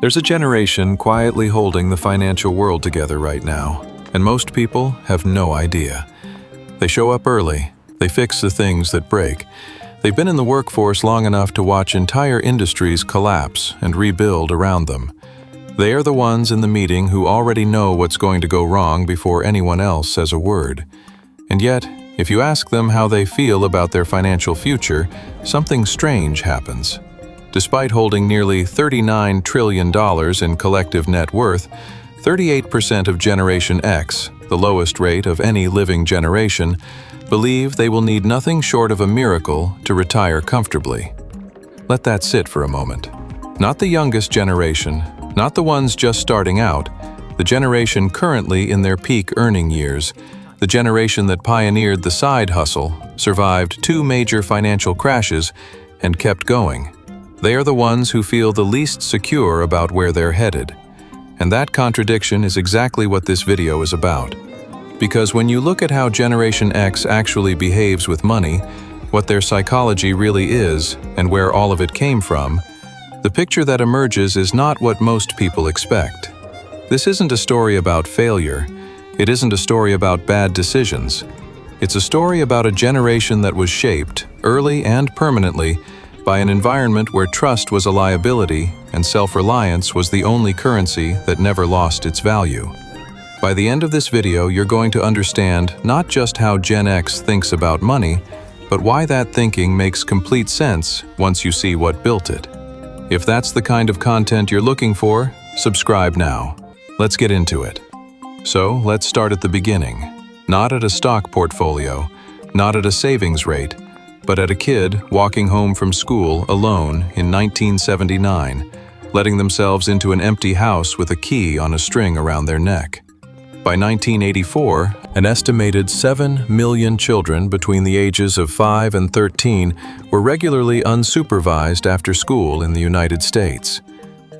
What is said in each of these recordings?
There's a generation quietly holding the financial world together right now, and most people have no idea. They show up early, they fix the things that break. They've been in the workforce long enough to watch entire industries collapse and rebuild around them. They are the ones in the meeting who already know what's going to go wrong before anyone else says a word. And yet, if you ask them how they feel about their financial future, something strange happens. Despite holding nearly $39 trillion in collective net worth, 38% of Generation X, the lowest rate of any living generation, believe they will need nothing short of a miracle to retire comfortably. Let that sit for a moment. Not the youngest generation, not the ones just starting out, the generation currently in their peak earning years, the generation that pioneered the side hustle, survived 2 major financial crashes, and kept going. They are the ones who feel the least secure about where they're headed. And that contradiction is exactly what this video is about. Because when you look at how Generation X actually behaves with money, what their psychology really is, and where all of it came from, the picture that emerges is not what most people expect. This isn't a story about failure. It isn't a story about bad decisions. It's a story about a generation that was shaped, early and permanently, by an environment where trust was a liability and self-reliance was the only currency that never lost its value. By the end of this video, you're going to understand not just how Gen X thinks about money, but why that thinking makes complete sense once you see what built it. If that's the kind of content you're looking for, subscribe now. Let's get into it. So, let's start at the beginning. Not at a stock portfolio, not at a savings rate, but at a kid walking home from school alone in 1979, letting themselves into an empty house with a key on a string around their neck. By 1984, an estimated 7 million children between the ages of 5 and 13 were regularly unsupervised after school in the United States.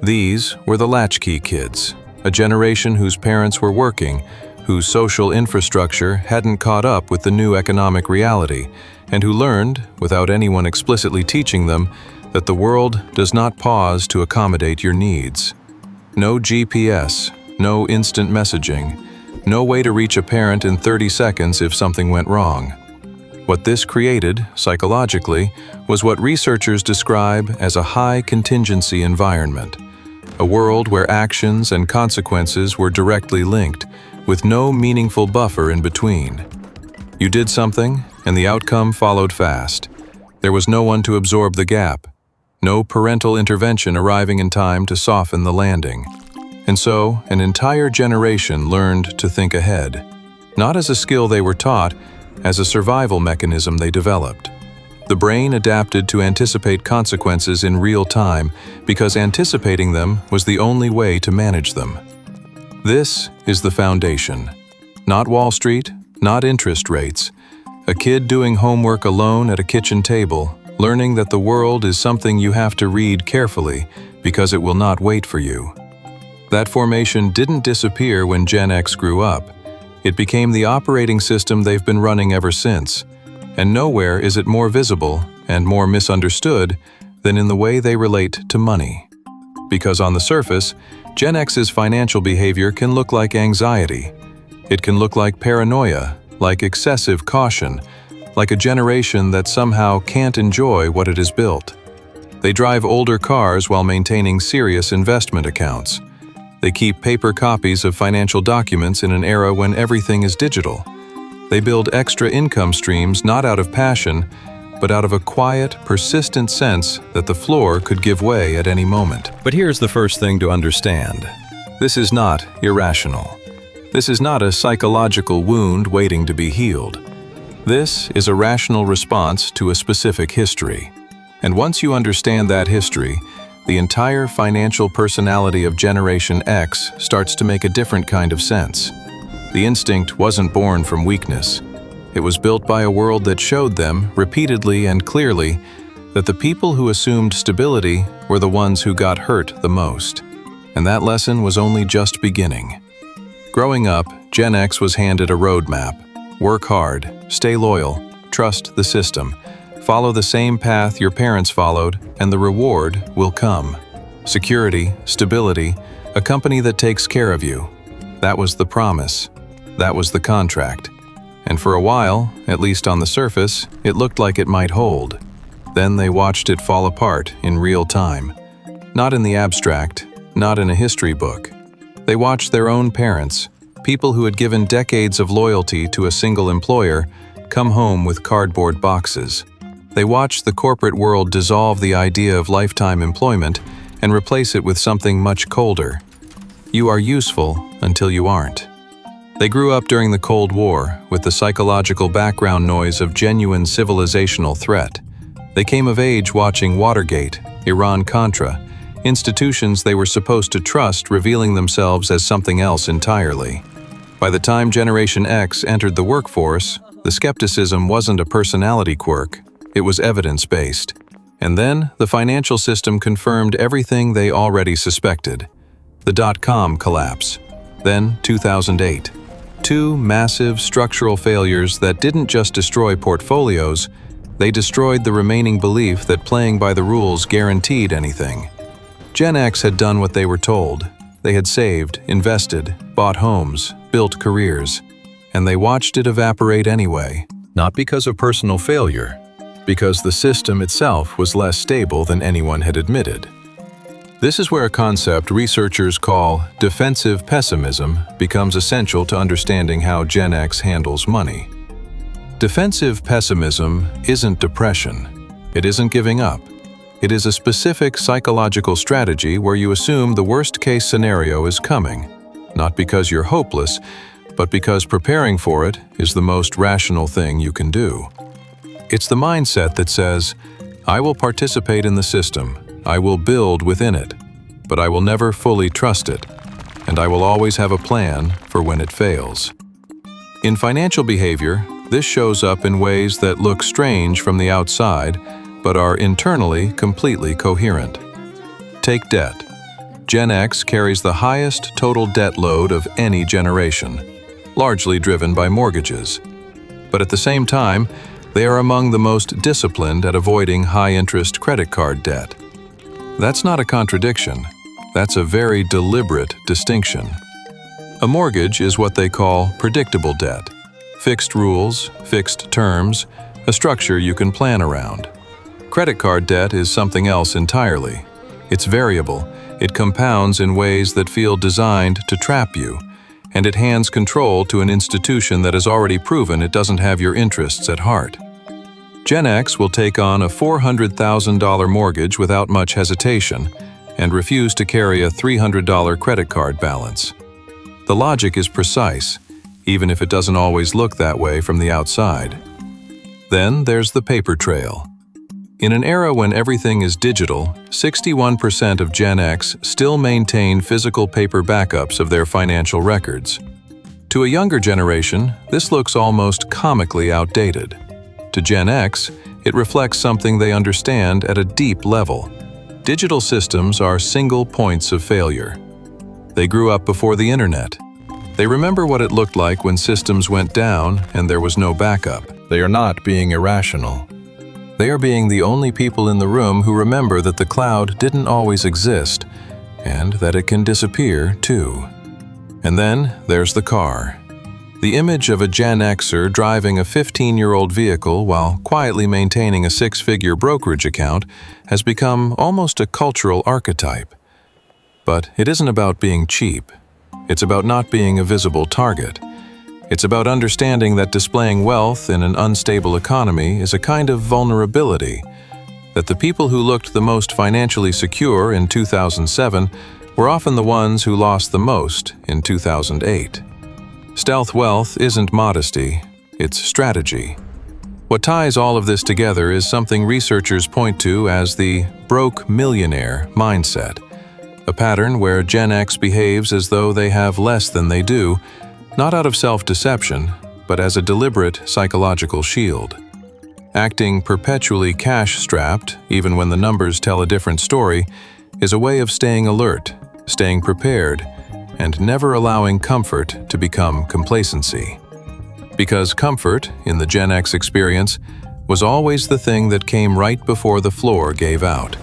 These were the latchkey kids, a generation whose parents were working, whose social infrastructure hadn't caught up with the new economic reality, and who learned, without anyone explicitly teaching them, that the world does not pause to accommodate your needs. No GPS, no instant messaging, no way to reach a parent in 30 seconds if something went wrong. What this created, psychologically, was what researchers describe as a high-contingency environment, a world where actions and consequences were directly linked, with no meaningful buffer in between. You did something, and the outcome followed fast. There was no one to absorb the gap, no parental intervention arriving in time to soften the landing. And so, an entire generation learned to think ahead, not as a skill they were taught, as a survival mechanism they developed. The brain adapted to anticipate consequences in real time because anticipating them was the only way to manage them. This is the foundation. Not Wall Street, not interest rates. A kid doing homework alone at a kitchen table, learning that the world is something you have to read carefully because it will not wait for you. That formation didn't disappear when Gen X grew up. It became the operating system they've been running ever since. And nowhere is it more visible and more misunderstood than in the way they relate to money. Because on the surface, Gen X's financial behavior can look like anxiety. It can look like paranoia, like excessive caution, like a generation that somehow can't enjoy what it has built. They drive older cars while maintaining serious investment accounts. They keep paper copies of financial documents in an era when everything is digital. They build extra income streams not out of passion, but out of a quiet, persistent sense that the floor could give way at any moment. But here's the first thing to understand. This is not irrational. This is not a psychological wound waiting to be healed. This is a rational response to a specific history. And once you understand that history, the entire financial personality of Generation X starts to make a different kind of sense. The instinct wasn't born from weakness. It was built by a world that showed them, repeatedly and clearly, that the people who assumed stability were the ones who got hurt the most. And that lesson was only just beginning. Growing up, Gen X was handed a roadmap. Work hard, stay loyal, trust the system, follow the same path your parents followed, and the reward will come. Security, stability, a company that takes care of you. That was the promise. That was the contract. And for a while, at least on the surface, it looked like it might hold. Then they watched it fall apart in real time. Not in the abstract, not in a history book. They watched their own parents, people who had given decades of loyalty to a single employer, come home with cardboard boxes. They watched the corporate world dissolve the idea of lifetime employment and replace it with something much colder. You are useful until you aren't. They grew up during the Cold War with the psychological background noise of genuine civilizational threat. They came of age watching Watergate, Iran-Contra, institutions they were supposed to trust revealing themselves as something else entirely. By the time Generation X entered the workforce, the skepticism wasn't a personality quirk, it was evidence-based. And then, the financial system confirmed everything they already suspected. The dot-com collapse. Then, 2008. Two massive structural failures that didn't just destroy portfolios, they destroyed the remaining belief that playing by the rules guaranteed anything. Gen X had done what they were told. They had saved, invested, bought homes, built careers, and they watched it evaporate anyway. Not because of personal failure, because the system itself was less stable than anyone had admitted. This is where a concept researchers call defensive pessimism becomes essential to understanding how Gen X handles money. Defensive pessimism isn't depression. It isn't giving up. It is a specific psychological strategy where you assume the worst-case scenario is coming, not because you're hopeless, but because preparing for it is the most rational thing you can do. It's the mindset that says, I will participate in the system, I will build within it, but I will never fully trust it, and I will always have a plan for when it fails. In financial behavior, this shows up in ways that look strange from the outside, but are internally completely coherent. Take debt. Gen X carries the highest total debt load of any generation, largely driven by mortgages. But at the same time, they are among the most disciplined at avoiding high-interest credit card debt. That's not a contradiction. That's a very deliberate distinction. A mortgage is what they call predictable debt. Fixed rules, fixed terms, a structure you can plan around. Credit card debt is something else entirely. It's variable, it compounds in ways that feel designed to trap you, and it hands control to an institution that has already proven it doesn't have your interests at heart. Gen X will take on a $400,000 mortgage without much hesitation and refuse to carry a $300 credit card balance. The logic is precise, even if it doesn't always look that way from the outside. Then there's the paper trail. In an era when everything is digital, 61% of Gen X still maintain physical paper backups of their financial records. To a younger generation, this looks almost comically outdated. To Gen X, it reflects something they understand at a deep level. Digital systems are single points of failure. They grew up before the internet. They remember what it looked like when systems went down and there was no backup. They are not being irrational. They are being the only people in the room who remember that the cloud didn't always exist and that it can disappear too. And then there's the car. The image of a Gen Xer driving a 15-year-old vehicle while quietly maintaining a six-figure brokerage account has become almost a cultural archetype. But it isn't about being cheap. It's about not being a visible target. It's about understanding that displaying wealth in an unstable economy is a kind of vulnerability, that the people who looked the most financially secure in 2007 were often the ones who lost the most in 2008. Stealth wealth isn't modesty, it's strategy. What ties all of this together is something researchers point to as the broke millionaire mindset, a pattern where Gen X behaves as though they have less than they do, not out of self-deception, but as a deliberate psychological shield. Acting perpetually cash-strapped, even when the numbers tell a different story, is a way of staying alert, staying prepared, and never allowing comfort to become complacency. Because comfort, in the Gen X experience, was always the thing that came right before the floor gave out.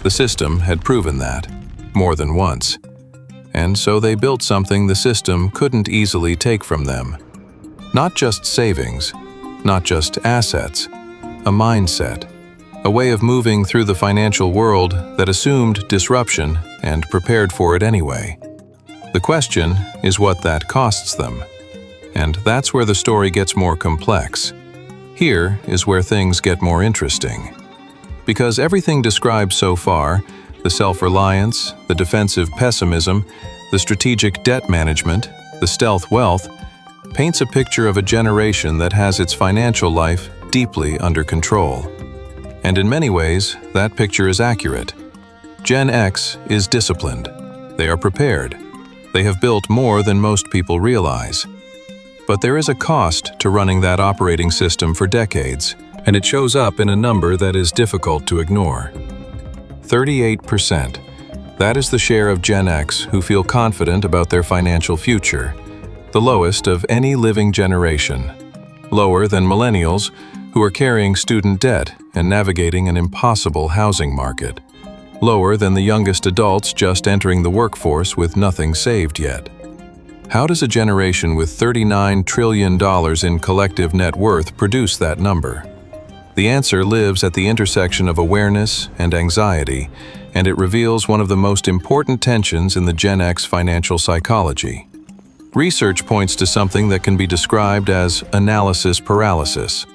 The system had proven that, more than once. And so they built something the system couldn't easily take from them. Not just savings, not just assets, a mindset, a way of moving through the financial world that assumed disruption and prepared for it anyway. The question is what that costs them. And that's where the story gets more complex. Here is where things get more interesting. Because everything described so far, the self-reliance, the defensive pessimism, the strategic debt management, the stealth wealth, paints a picture of a generation that has its financial life deeply under control. And in many ways, that picture is accurate. Gen X is disciplined. They are prepared. They have built more than most people realize. But there is a cost to running that operating system for decades, and it shows up in a number that is difficult to ignore. 38%. That is the share of Gen X who feel confident about their financial future, the lowest of any living generation. Lower than millennials, who are carrying student debt and navigating an impossible housing market. Lower than the youngest adults just entering the workforce with nothing saved yet. How does a generation with $39 trillion in collective net worth produce that number? The answer lives at the intersection of awareness and anxiety, and it reveals one of the most important tensions in the Gen X financial psychology. Research points to something that can be described as analysis paralysis.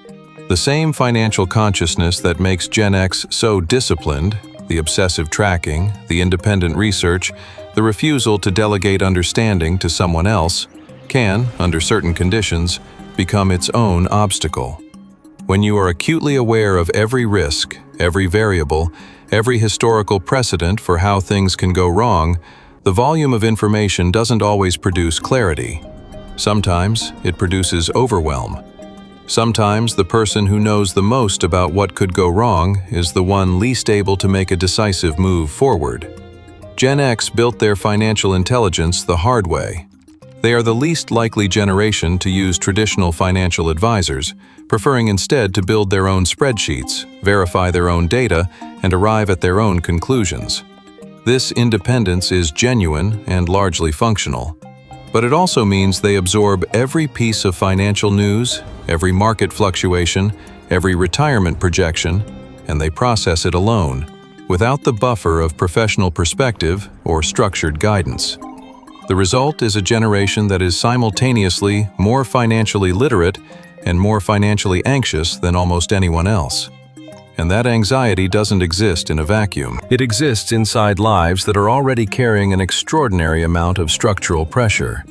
The same financial consciousness that makes Gen X so disciplined, the obsessive tracking, the independent research, the refusal to delegate understanding to someone else, can, under certain conditions, become its own obstacle. When you are acutely aware of every risk, every variable, every historical precedent for how things can go wrong, the volume of information doesn't always produce clarity. Sometimes it produces overwhelm. Sometimes the person who knows the most about what could go wrong is the one least able to make a decisive move forward. Gen X built their financial intelligence the hard way. They are the least likely generation to use traditional financial advisors, preferring instead to build their own spreadsheets, verify their own data, and arrive at their own conclusions. This independence is genuine and largely functional. But it also means they absorb every piece of financial news, every market fluctuation, every retirement projection, and they process it alone, without the buffer of professional perspective or structured guidance. The result is a generation that is simultaneously more financially literate and more financially anxious than almost anyone else. And that anxiety doesn't exist in a vacuum. It exists inside lives that are already carrying an extraordinary amount of structural pressure.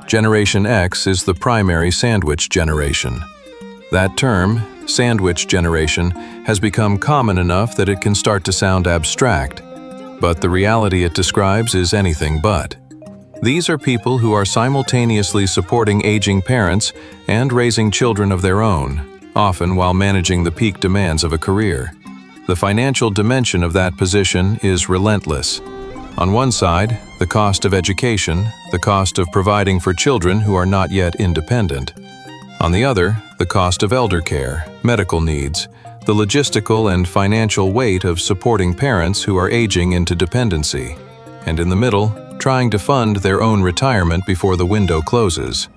Generation X is the primary sandwich generation. That term, sandwich generation, has become common enough that it can start to sound abstract, but the reality it describes is anything but. These are people who are simultaneously supporting aging parents and raising children of their own, often while managing the peak demands of a career. The financial dimension of that position is relentless. On one side, the cost of education, the cost of providing for children who are not yet independent. On the other, the cost of elder care, medical needs, the logistical and financial weight of supporting parents who are aging into dependency. And in the middle, trying to fund their own retirement before the window closes.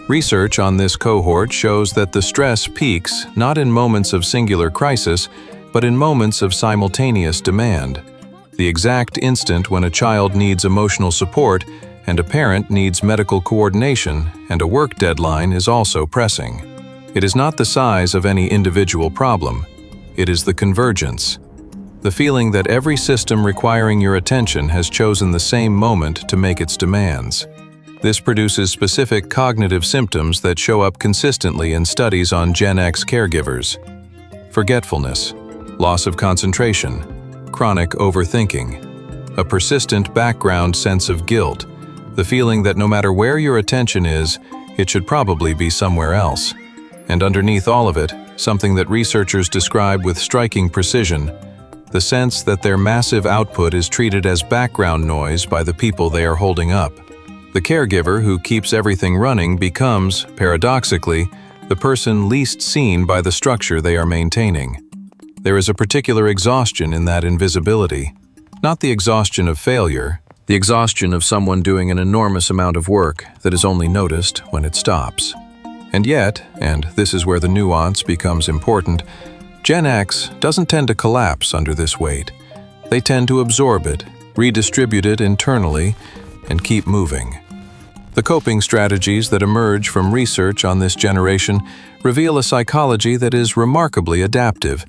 Research on this cohort shows that the stress peaks not in moments of singular crisis, but in moments of simultaneous demand. The exact instant when a child needs emotional support and a parent needs medical coordination and a work deadline is also pressing. It is not the size of any individual problem. It is the convergence. The feeling that every system requiring your attention has chosen the same moment to make its demands. This produces specific cognitive symptoms that show up consistently in studies on Gen X caregivers. Forgetfulness, loss of concentration, chronic overthinking, a persistent background sense of guilt, the feeling that no matter where your attention is, it should probably be somewhere else. And underneath all of it, something that researchers describe with striking precision, the sense that their massive output is treated as background noise by the people they are holding up. The caregiver who keeps everything running becomes, paradoxically, the person least seen by the structure they are maintaining. There is a particular exhaustion in that invisibility. Not the exhaustion of failure, the exhaustion of someone doing an enormous amount of work that is only noticed when it stops. And yet, and this is where the nuance becomes important, Gen X doesn't tend to collapse under this weight. They tend to absorb it, redistribute it internally, and keep moving. The coping strategies that emerge from research on this generation reveal a psychology that is remarkably adaptive,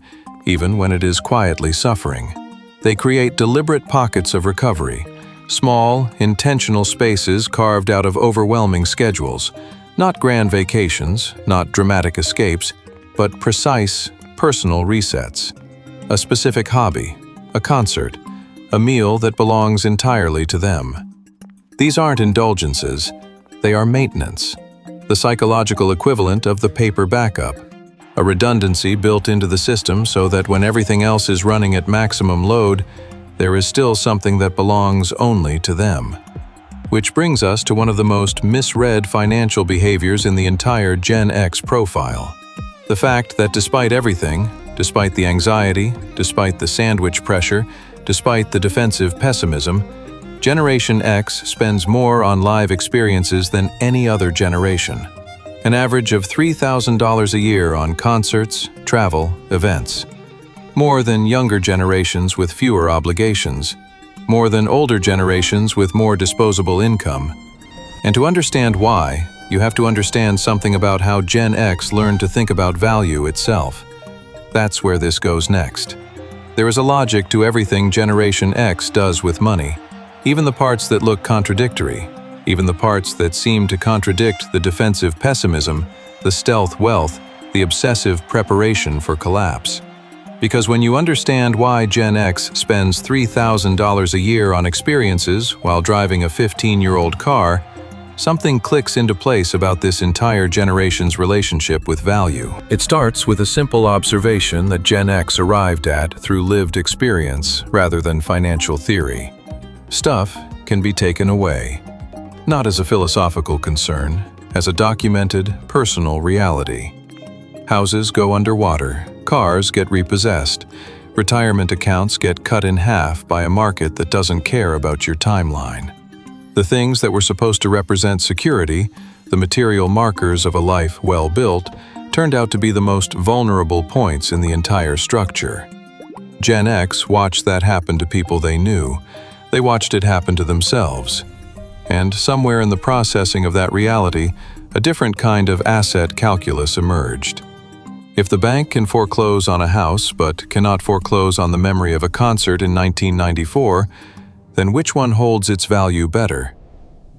even when it is quietly suffering. They create deliberate pockets of recovery, small, intentional spaces carved out of overwhelming schedules, not grand vacations, not dramatic escapes, but precise, personal resets. A specific hobby, a concert, a meal that belongs entirely to them. These aren't indulgences, they are maintenance, the psychological equivalent of the paper backup, a redundancy built into the system so that when everything else is running at maximum load, there is still something that belongs only to them. Which brings us to one of the most misread financial behaviors in the entire Gen X profile. The fact that despite everything, despite the anxiety, despite the sandwich pressure, despite the defensive pessimism, Generation X spends more on live experiences than any other generation. An average of $3,000 a year on concerts, travel, events. More than younger generations with fewer obligations. More than older generations with more disposable income. And to understand why, you have to understand something about how Gen X learned to think about value itself. That's where this goes next. There is a logic to everything Generation X does with money, even the parts that look contradictory, even the parts that seem to contradict the defensive pessimism, the stealth wealth, the obsessive preparation for collapse. Because when you understand why Gen X spends $3,000 a year on experiences while driving a 15-year-old car, something clicks into place about this entire generation's relationship with value. It starts with a simple observation that Gen X arrived at through lived experience rather than financial theory. Stuff can be taken away, not as a philosophical concern, as a documented, personal reality. Houses go underwater, cars get repossessed, retirement accounts get cut in half by a market that doesn't care about your timeline. The things that were supposed to represent security, the material markers of a life well built, turned out to be the most vulnerable points in the entire structure. Gen X watched that happen to people they knew. They watched it happen to themselves. And somewhere in the processing of that reality, a different kind of asset calculus emerged. If the bank can foreclose on a house but cannot foreclose on the memory of a concert in 1994, then which one holds its value better?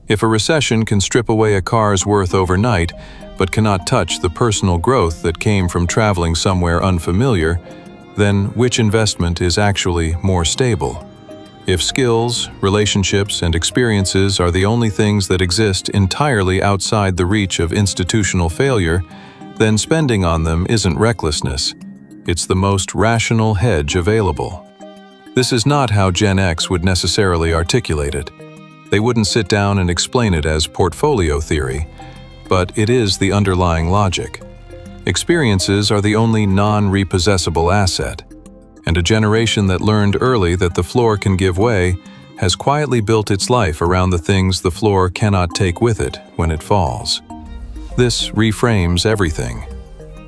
If a recession can strip away a car's worth overnight but cannot touch the personal growth that came from traveling somewhere unfamiliar, then which investment is actually more stable? If skills, relationships, and experiences are the only things that exist entirely outside the reach of institutional failure, then spending on them isn't recklessness. It's the most rational hedge available. This is not how Gen X would necessarily articulate it. They wouldn't sit down and explain it as portfolio theory, but it is the underlying logic. Experiences are the only non-repossessable asset. And a generation that learned early that the floor can give way has quietly built its life around the things the floor cannot take with it when it falls. This reframes everything.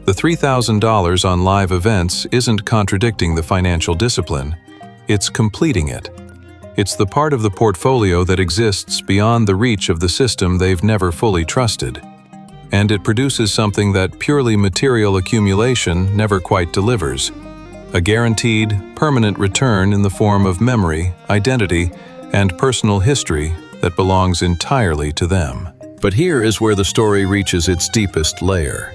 The $3,000 on live events isn't contradicting the financial discipline, it's completing it. It's the part of the portfolio that exists beyond the reach of the system they've never fully trusted. And it produces something that purely material accumulation never quite delivers. A guaranteed, permanent return in the form of memory, identity, and personal history that belongs entirely to them. But here is where the story reaches its deepest layer.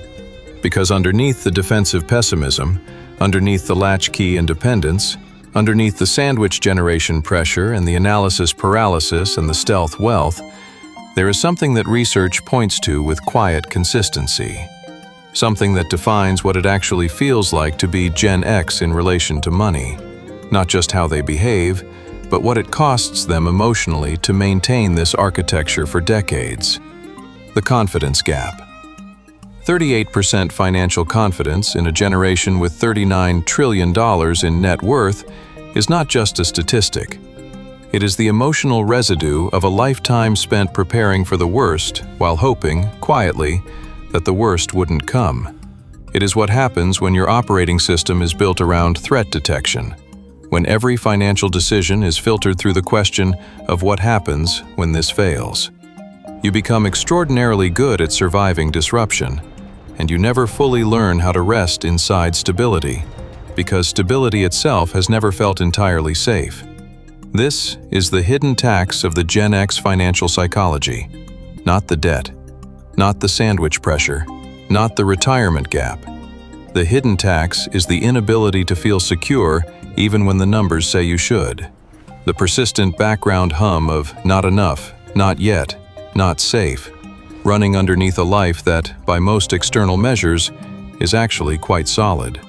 Because underneath the defensive pessimism, underneath the latchkey independence, underneath the sandwich generation pressure and the analysis paralysis and the stealth wealth, there is something that research points to with quiet consistency. Something that defines what it actually feels like to be Gen X in relation to money. Not just how they behave, but what it costs them emotionally to maintain this architecture for decades. The confidence gap. 38% financial confidence in a generation with $39 trillion in net worth is not just a statistic. It is the emotional residue of a lifetime spent preparing for the worst while hoping, quietly, that the worst wouldn't come. It is what happens when your operating system is built around threat detection, when every financial decision is filtered through the question of what happens when this fails. You become extraordinarily good at surviving disruption, and you never fully learn how to rest inside stability, because stability itself has never felt entirely safe. This is the hidden tax of the Gen X financial psychology. Not the debt, not the sandwich pressure, not the retirement gap. The hidden tax is the inability to feel secure even when the numbers say you should. The persistent background hum of not enough, not yet, not safe, running underneath a life that, by most external measures, is actually quite solid.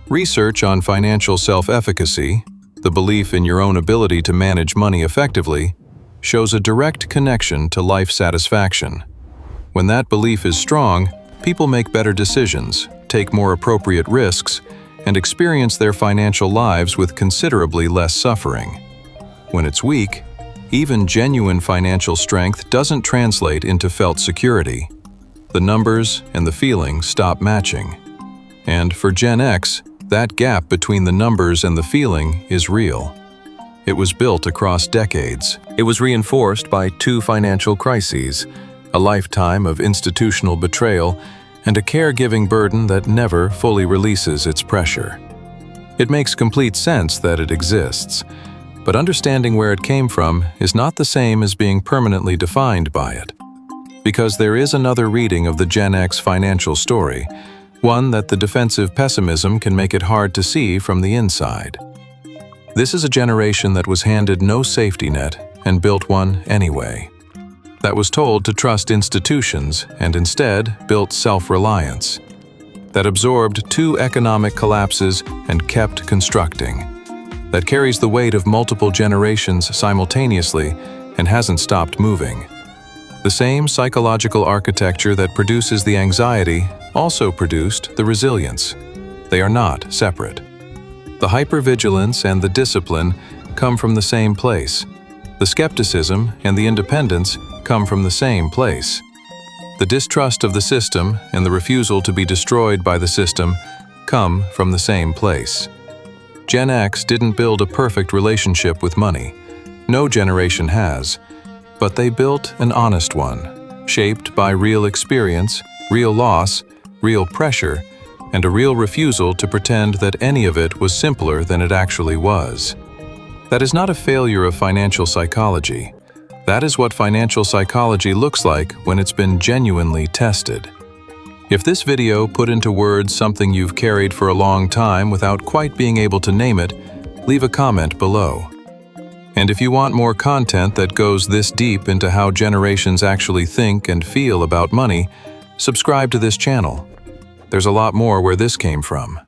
Research on financial self-efficacy, the belief in your own ability to manage money effectively, shows a direct connection to life satisfaction. When that belief is strong, people make better decisions, take more appropriate risks, and experience their financial lives with considerably less suffering. When it's weak, even genuine financial strength doesn't translate into felt security. The numbers and the feeling stop matching. And for Gen X, that gap between the numbers and the feeling is real. It was built across decades. It was reinforced by 2 financial crises, a lifetime of institutional betrayal, and a caregiving burden that never fully releases its pressure. It makes complete sense that it exists, but understanding where it came from is not the same as being permanently defined by it. Because there is another reading of the Gen X financial story, one that the defensive pessimism can make it hard to see from the inside. This is a generation that was handed no safety net and built one anyway. That was told to trust institutions and instead built self-reliance. That absorbed 2 economic collapses and kept constructing. That carries the weight of multiple generations simultaneously and hasn't stopped moving. The same psychological architecture that produces the anxiety also produced the resilience. They are not separate. The hypervigilance and the discipline come from the same place. The skepticism and the independence come from the same place. The distrust of the system and the refusal to be destroyed by the system come from the same place. Gen X didn't build a perfect relationship with money. No generation has. But they built an honest one, shaped by real experience, real loss, real pressure, and a real refusal to pretend that any of it was simpler than it actually was. That is not a failure of financial psychology. That is what financial psychology looks like when it's been genuinely tested. If this video put into words something you've carried for a long time without quite being able to name it, leave a comment below. And if you want more content that goes this deep into how generations actually think and feel about money, subscribe to this channel. There's a lot more where this came from.